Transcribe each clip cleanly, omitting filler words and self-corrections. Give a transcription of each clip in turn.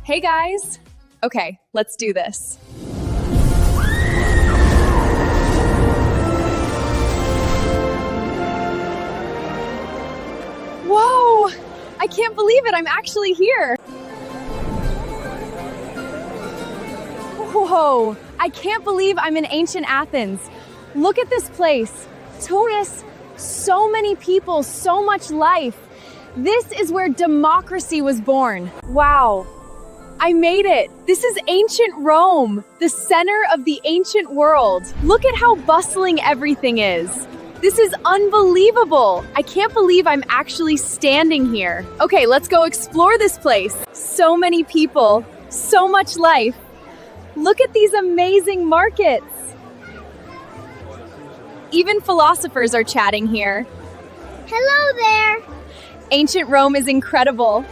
Hey guys! Okay, let's do this. Whoa! I can't believe it, I'm actually here! Whoa! I can't believe I'm in ancient Athens. Look at this place. Tourists, so many people, so much life. This is where democracy was born. Wow. I made it. This is ancient Rome, the center of the ancient world. Look at how bustling everything is. This is unbelievable. I can't believe I'm actually standing here. Okay, let's go explore this place. So many people, so much life. Look at these amazing markets. Even philosophers are chatting here. Hello there. Ancient Rome is incredible.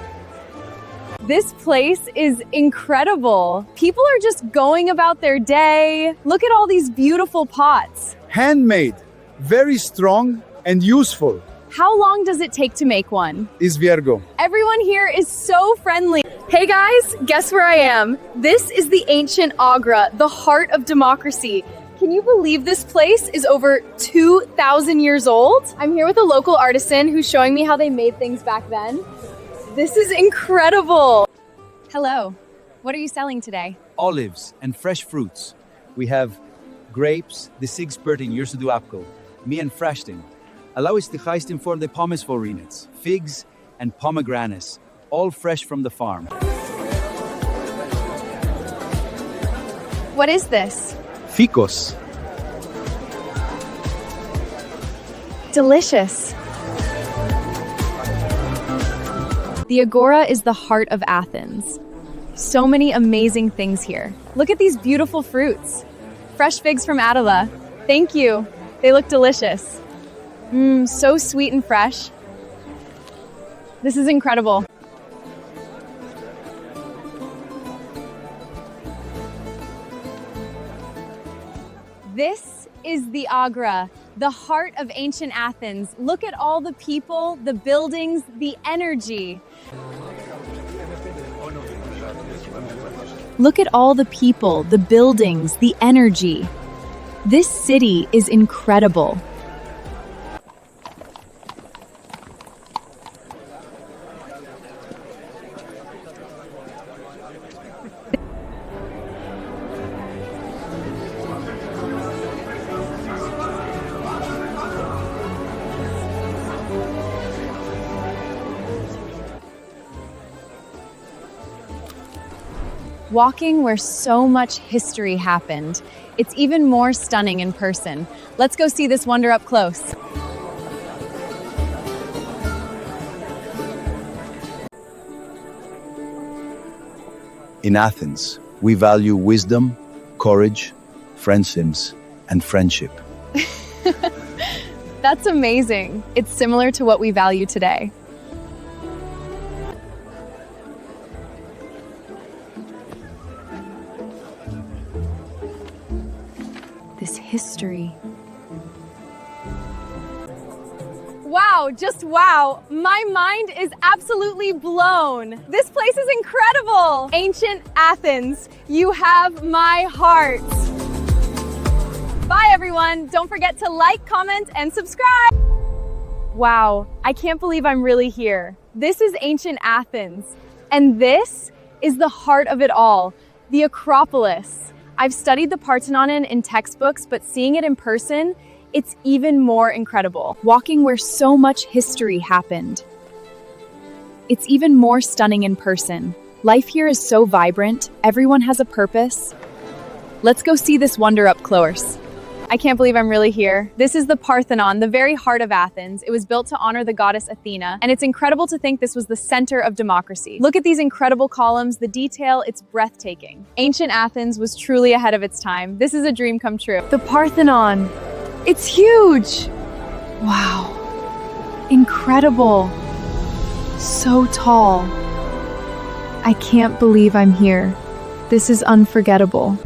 This place is incredible. People are just going about their day. Look at all these beautiful pots. Handmade, very strong and useful. How long does it take to make one? Is Virgo. Everyone here is so friendly. Hey guys, guess where I am? This is the ancient agora, the heart of democracy. Can you believe this place is over 2,000 years old? I'm here with a local artisan who's showing me how they made things back then. This is incredible. Hello, what are you selling today? Olives and fresh fruits. We have grapes, de sigspurting years do apple, me and frashting. Allow us to heist inform the pomes forinets, figs and pomegranates, all fresh from the farm. What is this? Ficos. Delicious. The agora is the heart of Athens. So many amazing things here. Look at these beautiful fruits. Fresh figs from Attila. Thank you. They look delicious. So sweet and fresh. This is incredible. This is the agora, the heart of ancient Athens. Look at all the people, the buildings, the energy. Look at all the people, the buildings, the energy. This city is incredible. Walking where so much history happened. It's even more stunning in person. Let's go see this wonder up close. In Athens, we value wisdom, courage, friendships, and friendship. That's amazing. It's similar to what we value today. This history. Wow, just wow. My mind is absolutely blown. This place is incredible. Ancient Athens, you have my heart. Bye everyone. Don't forget to like, comment, and subscribe. Wow, I can't believe I'm really here. This is ancient Athens, and this is the heart of it all, the Acropolis. I've studied the Parthenon in textbooks, but seeing it in person, it's even more incredible. Walking where so much history happened. It's even more stunning in person. Life here is so vibrant, everyone has a purpose. Let's go see this wonder up close. I can't believe I'm really here. This is the Parthenon, the very heart of Athens. It was built to honor the goddess Athena, and it's incredible to think this was the center of democracy. Look at these incredible columns, the detail, it's breathtaking. Ancient Athens was truly ahead of its time. This is a dream come true. The Parthenon, it's huge. Wow, incredible. So tall. I can't believe I'm here. This is unforgettable.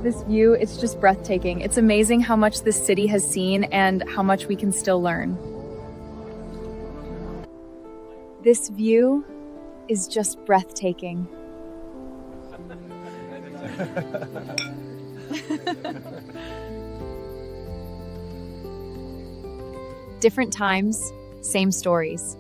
This view, it's just breathtaking. It's amazing how much this city has seen and how much we can still learn. This view is just breathtaking. Different times, same stories.